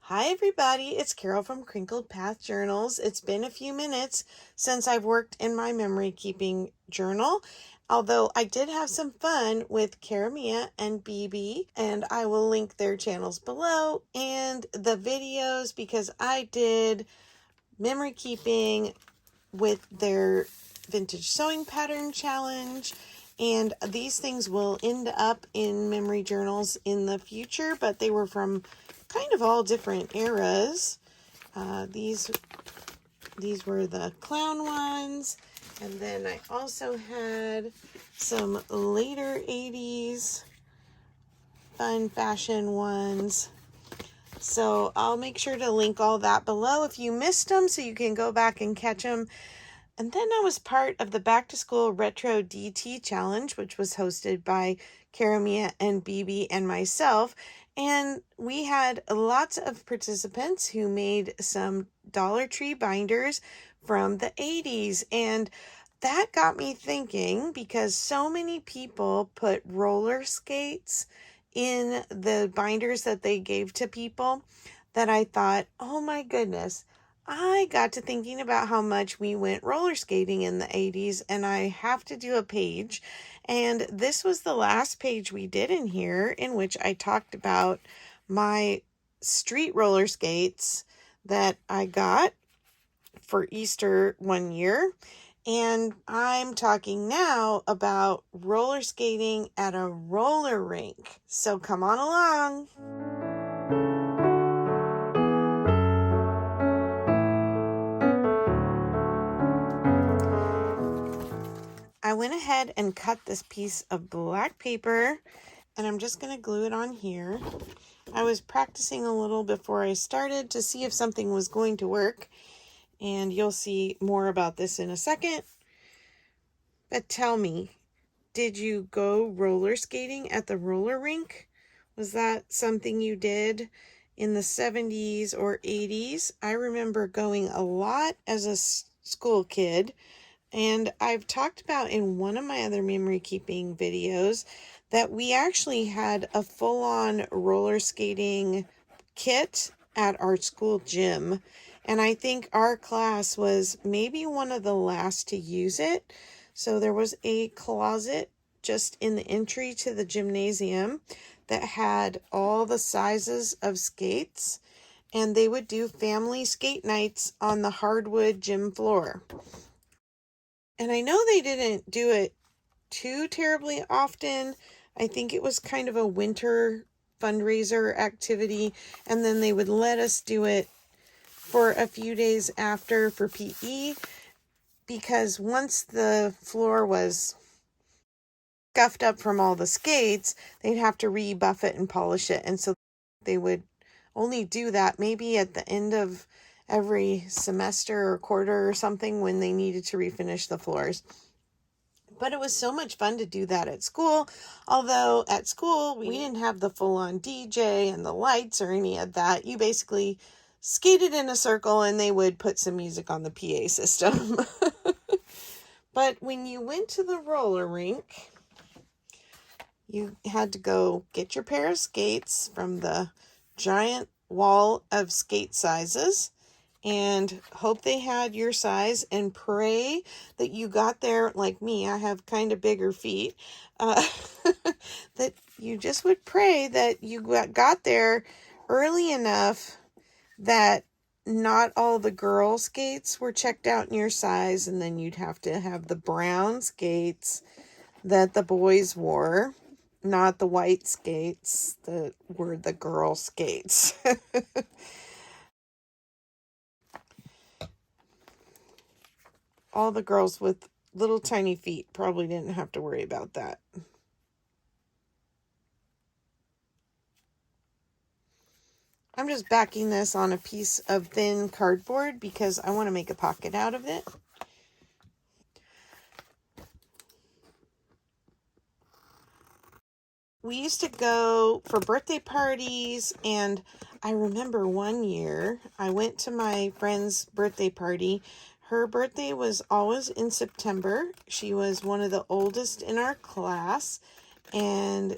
Hi everybody, it's Carol from Crinkled Path Journals. It's been a few minutes since I've worked in my memory keeping journal, although I did have some fun with Cara and BB, and I will link their channels below and the videos because I did memory keeping with their vintage sewing pattern challenge. And these things will end up in memory journals in the future, but they were from kind of all different eras. These were the clown ones. And then I also had some later 80s fun fashion ones. So I'll make sure to link all that below if you missed them so you can go back and catch them. And then I was part of the Back to School Retro DT Challenge, which was hosted by Cara and BB and myself. And we had lots of participants who made some Dollar Tree binders from the 80s. And that got me thinking because so many people put roller skates in the binders that they gave to people that I thought, oh my goodness, I got to thinking about how much we went roller skating in the 80s, and I have to do a page. And this was the last page we did in here, in which I talked about my street roller skates that I got for Easter one year. And I'm talking now about roller skating at a roller rink. So come on along. I went ahead and cut this piece of black paper, and I'm just going to glue it on here. I was practicing a little before I started to see if something was going to work, and you'll see more about this in a second. But tell me, did you go roller skating at the roller rink? Was that something you did in the 70s or 80s? I remember going a lot as a school kid. And I've talked about in one of my other memory keeping videos that we actually had a full-on roller skating kit at our school gym. And I think our class was maybe one of the last to use it. So there was a closet just in the entry to the gymnasium that had all the sizes of skates. And they would do family skate nights on the hardwood gym floor. And I know they didn't do it too terribly often. I think it was kind of a winter fundraiser activity. And then they would let us do it for a few days after for PE. Because once the floor was scuffed up from all the skates, they'd have to rebuff it and polish it. And so they would only do that maybe at the end of every semester or quarter or something when they needed to refinish the floors. But it was so much fun to do that at school. Although at school, we didn't have the full-on DJ and the lights or any of that. You basically skated in a circle and they would put some music on the PA system. But when you went to the roller rink, you had to go get your pair of skates from the giant wall of skate sizes and hope they had your size and pray that you got there like me. I have kind of bigger feet. That you just would pray that you got there early enough that not all the girl skates were checked out in your size, and then you'd have to have the brown skates that the boys wore, not the white skates that were the girl skates. All the girls with little tiny feet probably didn't have to worry about that. I'm just backing this on a piece of thin cardboard because I want to make a pocket out of it. We used to go for birthday parties, and I remember one year I went to my friend's birthday party. Her birthday was always in September. She was one of the oldest in our class, and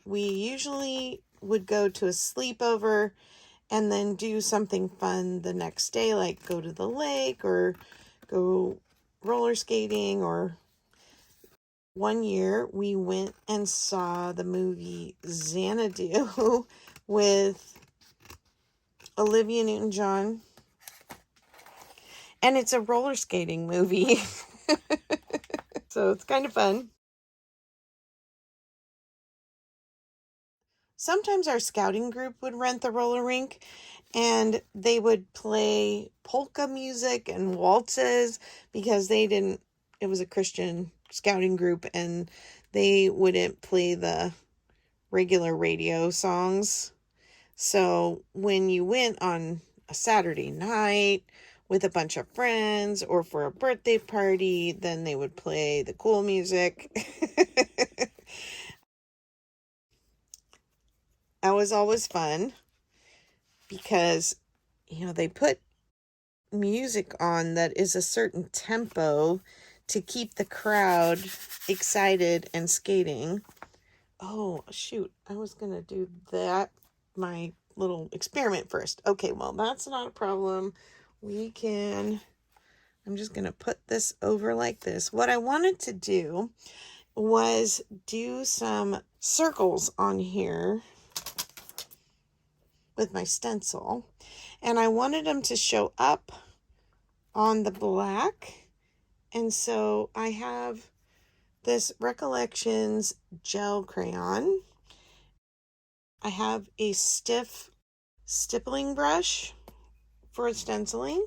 we usually would go to a sleepover, and then do something fun the next day, like go to the lake or go roller skating. Or one year we went and saw the movie Xanadu with Olivia Newton-John, and it's a roller skating movie. So it's kind of fun. Sometimes our scouting group would rent the roller rink, and they would play polka music and waltzes because it was a Christian scouting group, and they wouldn't play the regular radio songs. So when you went on a Saturday night with a bunch of friends or for a birthday party, then they would play the cool music. That was always fun because, they put music on that is a certain tempo to keep the crowd excited and skating. Oh, shoot. I was going to do my little experiment first. Okay, well, that's not a problem. I'm just going to put this over like this. What I wanted to do was do some circles on here with my stencil, and I wanted them to show up on the black. And so I have this Recollections gel crayon. I have a stiff stippling brush for stenciling,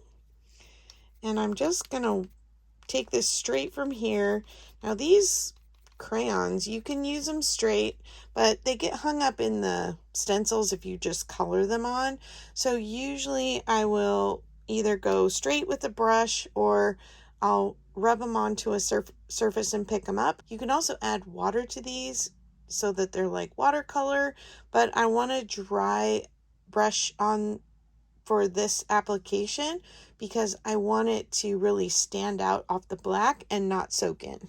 and I'm just gonna take this straight from here. Now these crayons, you can use them straight, but they get hung up in the stencils if you just color them on. So usually I will either go straight with the brush, or I'll rub them onto a surface and pick them up. You can also add water to these so that they're like watercolor, but I want to dry brush on for this application because I want it to really stand out off the black and not soak in.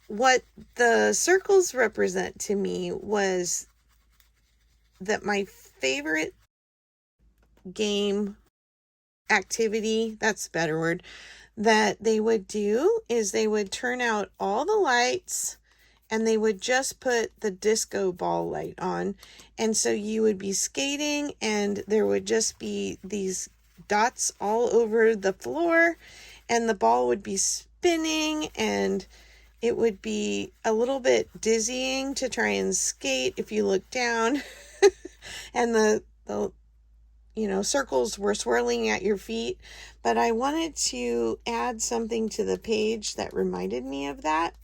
What the circles represent to me was that my favorite game activity, that's a better word, that they would do is they would turn out all the lights and they would just put the disco ball light on. And so you would be skating and there would just be these dots all over the floor, and the ball would be spinning, and it would be a little bit dizzying to try and skate if you look down. And the circles were swirling at your feet. But I wanted to add something to the page that reminded me of that,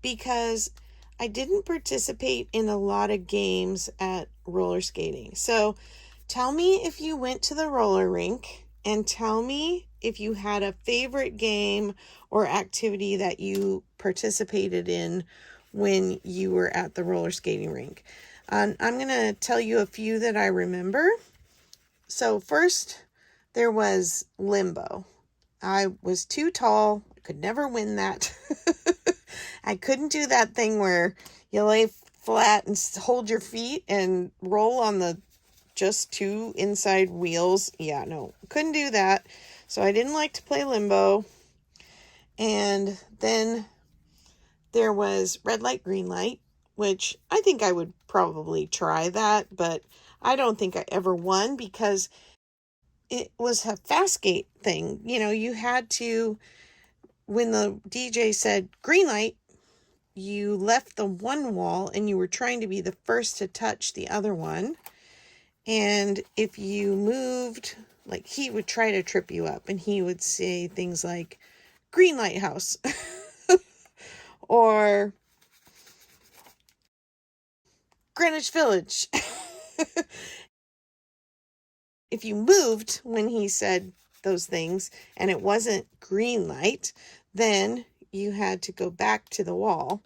because I didn't participate in a lot of games at roller skating. So tell me if you went to the roller rink, and tell me if you had a favorite game or activity that you participated in when you were at the roller skating rink. I'm going to tell you a few that I remember. So first, there was limbo. I was too tall, could never win that. I couldn't do that thing where you lay flat and hold your feet and roll on the just two inside wheels. Yeah, no, couldn't do that. So I didn't like to play limbo. And then there was red light, green light, which I think I would probably try that, but I don't think I ever won because it was a fast gate thing. You had to, when the DJ said green light, you left the one wall and you were trying to be the first to touch the other one. And if you moved, like, he would try to trip you up, and he would say things like green light house or Greenwich Village. If you moved when he said those things and it wasn't green light, then you had to go back to the wall.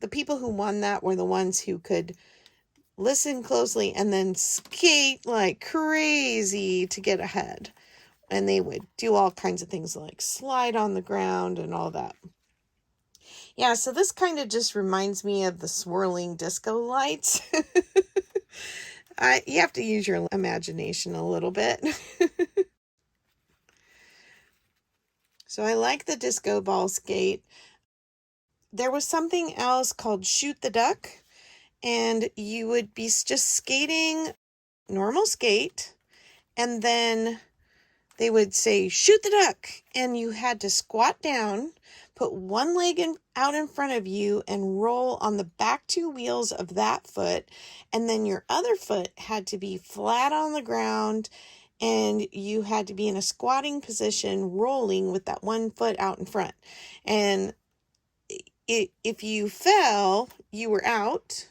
The people who won that were the ones who could listen closely and then skate like crazy to get ahead. And they would do all kinds of things like slide on the ground and all that. Yeah, so this kind of just reminds me of the swirling disco lights. You have to use your imagination a little bit. So I like the disco ball skate. There was something else called shoot the duck, and you would be just skating normal skate, and then they would say, shoot the duck. And you had to squat down, put one leg out in front of you and roll on the back two wheels of that foot. And then your other foot had to be flat on the ground, and you had to be in a squatting position rolling with that one foot out in front. And if you fell, you were out.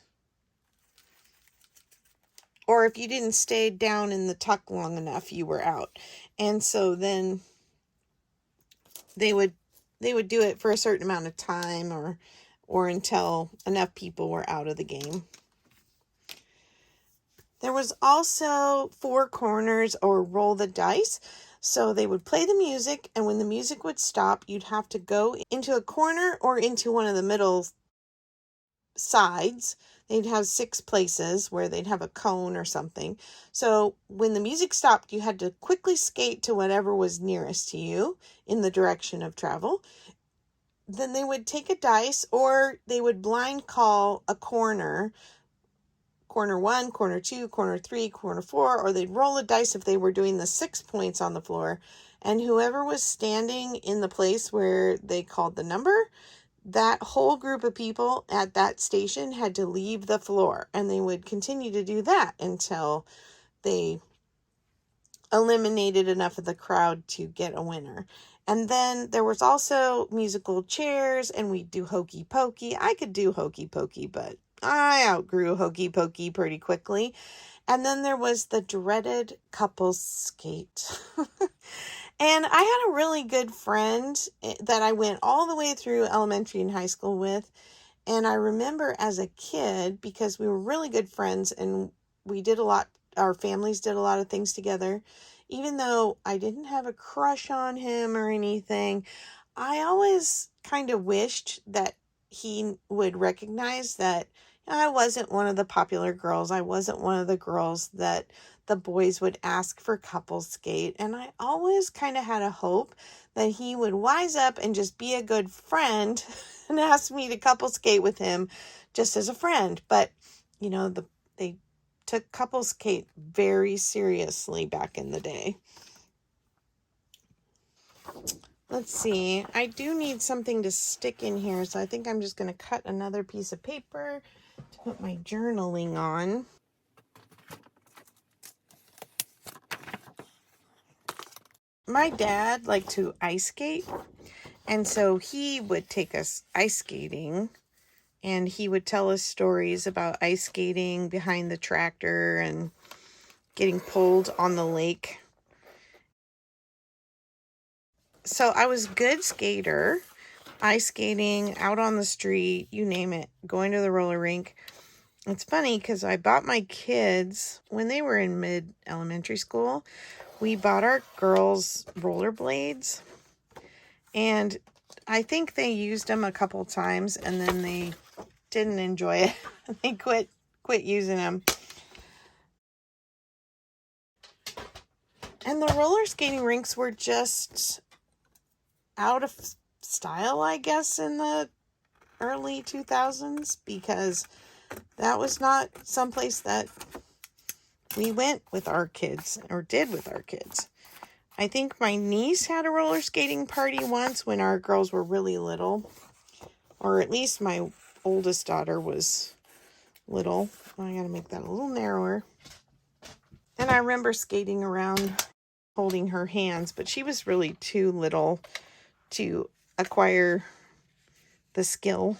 Or if you didn't stay down in the tuck long enough, you were out. And so then they would do it for a certain amount of time, or until enough people were out of the game. There was also four corners or roll the dice. So they would play the music, and when the music would stop, you'd have to go into a corner or into one of the middle sides. They'd have 6 places where they'd have a cone or something. So when the music stopped, you had to quickly skate to whatever was nearest to you in the direction of travel. Then they would take a dice, or they would blind call a corner 1, corner 2, corner 3, corner 4, or they'd roll a dice if they were doing the 6 points on the floor. And whoever was standing in the place where they called the number, that whole group of people at that station had to leave the floor, and they would continue to do that until they eliminated enough of the crowd to get a winner. And then there was also musical chairs, and we'd do hokey pokey. I could do hokey pokey, but I outgrew hokey pokey pretty quickly. And then there was the dreaded couples skate. And I had a really good friend that I went all the way through elementary and high school with. And I remember as a kid, because we were really good friends and we did a lot, our families did a lot of things together. Even though I didn't have a crush on him or anything, I always kind of wished that he would recognize that I wasn't one of the popular girls. I wasn't one of the girls that the boys would ask for couple skate. And I always kind of had a hope that he would wise up and just be a good friend and ask me to couple skate with him just as a friend. But, they took couple skate very seriously back in the day. Let's see. I do need something to stick in here, so I think I'm just going to cut another piece of paper to put my journaling on. My dad liked to ice skate, and so he would take us ice skating, and he would tell us stories about ice skating behind the tractor and getting pulled on the lake. So I was a good skater, ice skating, out on the street, you name it, going to the roller rink. It's funny because I bought my kids, when they were in mid-elementary school, we bought our girls rollerblades, and I think they used them a couple times and then they didn't enjoy it. They quit using them. And the roller skating rinks were just out of style, I guess, in the early 2000s, because that was not someplace that we went with our kids or did with our kids. I think my niece had a roller skating party once when our girls were really little, or at least my oldest daughter was little. I gotta make that a little narrower. And I remember skating around holding her hands, but she was really too little to acquire the skill.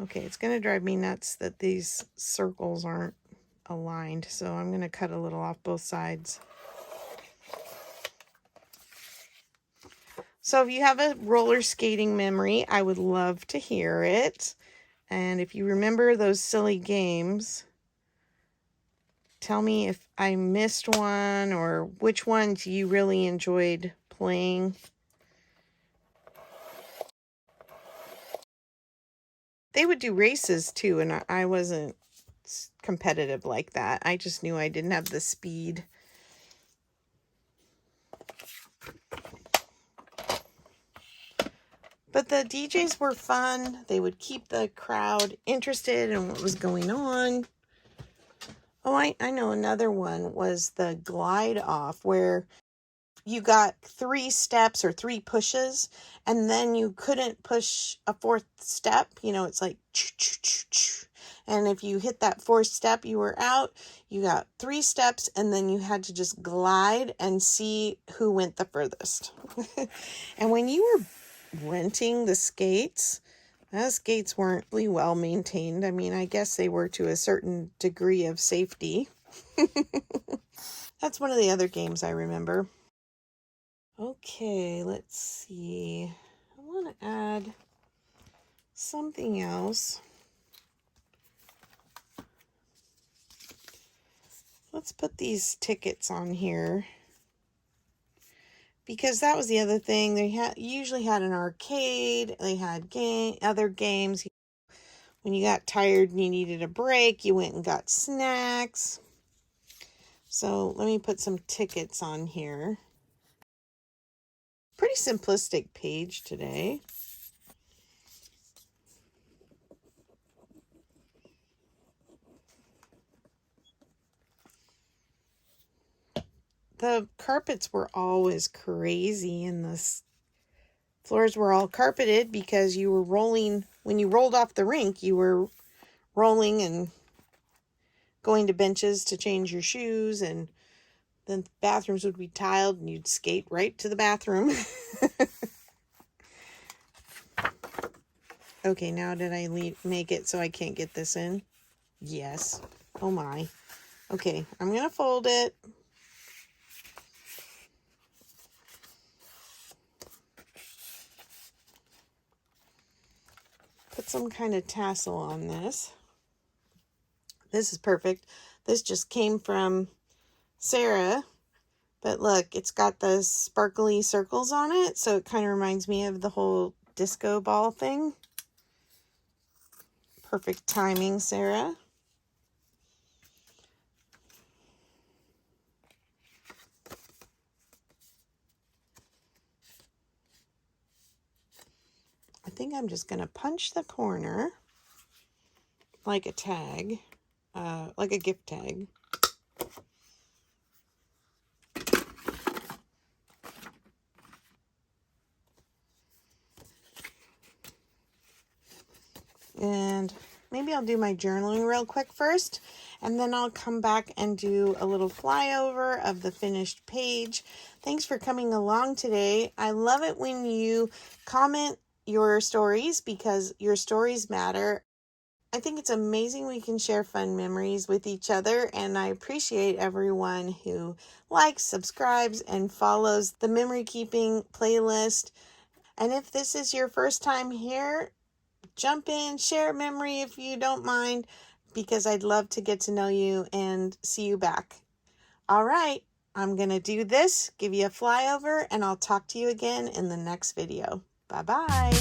Okay, it's going to drive me nuts that these circles aren't aligned, so I'm going to cut a little off both sides. So if you have a roller skating memory, I would love to hear it. And if you remember those silly games, tell me if I missed one or which ones you really enjoyed playing. They would do races too, and I wasn't competitive like that. I just knew I didn't have the speed. But the DJs were fun. They would keep the crowd interested in what was going on. Oh, I know another one was the glide off, where you got 3 steps or 3 pushes, and then you couldn't push a 4th step. You know, it's like, and if you hit that 4th step, you were out. You got 3 steps, and then you had to just glide and see who went the furthest. And when you were renting the skates, those skates weren't really well maintained. I mean, I guess they were to a certain degree of safety. That's one of the other games I remember. Okay, let's see. I want to add something else. Let's put these tickets on here, because that was the other thing. They usually had an arcade. They had other games. When you got tired and you needed a break, you went and got snacks. So let me put some tickets on here. Pretty simplistic page today. The carpets were always crazy, and the floors were all carpeted because you were rolling. When you rolled off the rink, you were rolling and going to benches to change your shoes, and then the bathrooms would be tiled and you'd skate right to the bathroom. Okay, now did I make it so I can't get this in? Yes. Oh my. Okay, I'm going to fold it. Put some kind of tassel on this. This is perfect. This just came from Sarah. But look, it's got the sparkly circles on it, so it kind of reminds me of the whole disco ball thing. Perfect timing, Sarah. I think I'm just going to punch the corner like a tag, like a gift tag. And maybe I'll do my journaling real quick first, and then I'll come back and do a little flyover of the finished page. Thanks for coming along today. I love it when you comment your stories, because your stories matter. I think it's amazing we can share fun memories with each other, and I appreciate everyone who likes, subscribes, and follows the memory keeping playlist. And if this is your first time here, jump in, share a memory if you don't mind, because I'd love to get to know you and see you back. All right, I'm going to do this, give you a flyover, and I'll talk to you again in the next video. Bye-bye.